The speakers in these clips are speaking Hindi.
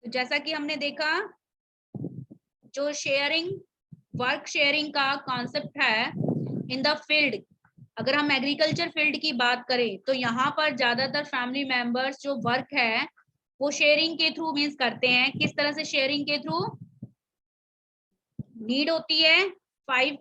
तो जैसा कि हमने देखा, जो शेयरिंग, वर्क शेयरिंग का कॉन्सेप्ट है इन द फील्ड, अगर हम एग्रीकल्चर फील्ड की बात करें तो यहाँ पर ज्यादातर फैमिली मेंबर्स जो वर्क है वो शेयरिंग के थ्रू मीन्स करते हैं। किस तरह से शेयरिंग के थ्रू? नीड होती है 5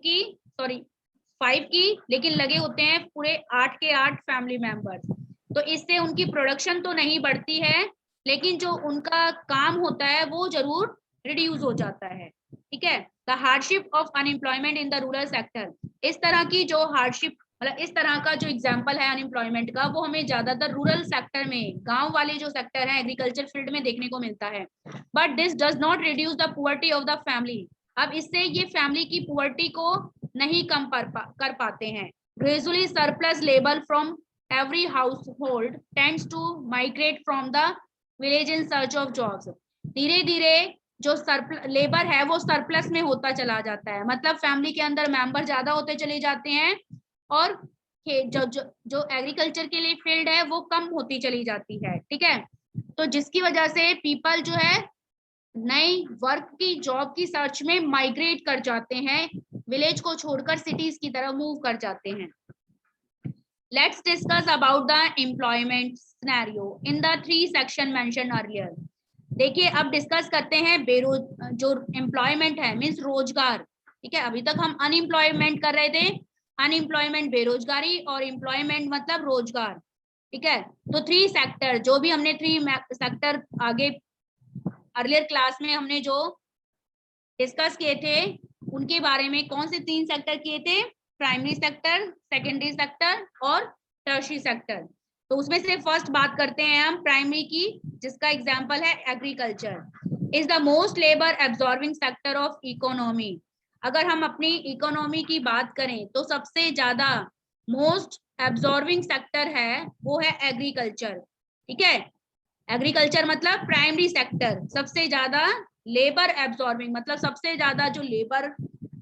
की, लेकिन लगे होते हैं पूरे 8 के 8 फैमिली मेंबर्स। तो इससे उनकी प्रोडक्शन तो नहीं बढ़ती है, लेकिन जो उनका काम होता है वो जरूर रिड्यूस हो जाता है। ठीक है। The hardship of unemployment in the rural sector, इस तरह की जो हार्डशिप, मतलब इस तरह का जो एग्जाम्पल है अनएम्प्लॉयमेंट का, वो हमें ज्यादातर रूरल सेक्टर में, गांव वाले जो सेक्टर है एग्रीकल्चर फील्ड में देखने को मिलता है। But this does not reduce the poverty of the family, अब इससे ये फैमिली की पुअर्टी को नहीं कम कर पाते हैं। Gradually surplus labour from every household tends to migrate from the village in search of jobs, धीरे धीरे जो लेबर है वो सरप्लस में होता चला जाता है, मतलब फैमिली के अंदर मेंबर ज्यादा होते चले जाते हैं और जो एग्रीकल्चर के लिए फील्ड है वो कम होती चली जाती है। ठीक है। तो जिसकी वजह से पीपल जो है नई वर्क की, जॉब की सर्च में माइग्रेट कर जाते हैं, विलेज को छोड़कर सिटीज की तरफ मूव कर जाते हैं। Let's discuss about the employment scenario in the 3 section mention earlier. देखिए अब डिस्कस करते हैं जो एम्प्लॉयमेंट है मींस रोजगार। ठीक है, अभी तक हम अनएम्प्लॉयमेंट कर रहे थे, अनएम्प्लॉयमेंट बेरोजगारी और एम्प्लॉयमेंट मतलब रोजगार। ठीक है। तो 3 सेक्टर, जो भी हमने 3 सेक्टर आगे अर्लियर क्लास में हमने जो डिस्कस किए थे उनके बारे में, कौन से 3 सेक्टर किए थे? प्राइमरी सेक्टर, सेकेंडरी सेक्टर और टर्शियरी सेक्टर। तो उसमें से फर्स्ट बात करते हैं हम प्राइमरी की, जिसका एग्जांपल है agriculture is the most labour absorbing sector of economy. अगर हम अपनी इकोनॉमी की बात करें तो सबसे ज्यादा मोस्ट एब्जॉर्बिंग सेक्टर है वो है एग्रीकल्चर। ठीक है। एग्रीकल्चर मतलब प्राइमरी सेक्टर, सबसे ज्यादा लेबर एब्जॉर्बिंग मतलब सबसे ज्यादा जो लेबर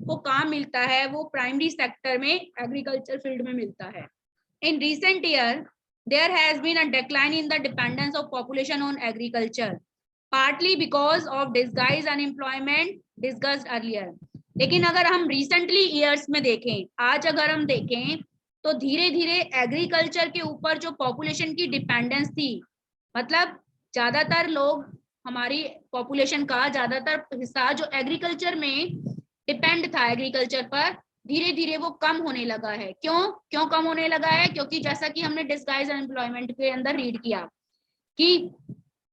को काम मिलता है वो प्राइमरी सेक्टर में, एग्रीकल्चर फील्ड में मिलता है। In recent year there has been a decline in the dependence of population on agriculture, partly because of disguised unemployment discussed earlier। लेकिन अगर हम रिसेंटली ईयर्स में देखें, आज अगर हम देखें तो धीरे धीरे एग्रीकल्चर के ऊपर जो पॉपुलेशन की डिपेंडेंस थी, मतलब ज्यादातर लोग, हमारी पॉपुलेशन का ज्यादातर हिस्सा जो एग्रीकल्चर में डिपेंड था एग्रीकल्चर पर, धीरे धीरे वो कम होने लगा है। क्यों कम होने लगा है? क्योंकि जैसा कि हमने डिस्गाइज एम्प्लॉयमेंट के अंदर रीड किया कि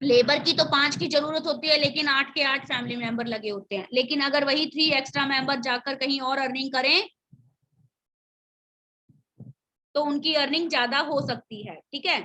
लेबर की तो 5 की जरूरत होती है लेकिन 8 के 8 फैमिली मेंबर लगे होते हैं, लेकिन अगर वही 3 एक्स्ट्रा मेंबर जाकर कहीं और अर्निंग करें तो उनकी अर्निंग ज्यादा हो सकती है। ठीक है।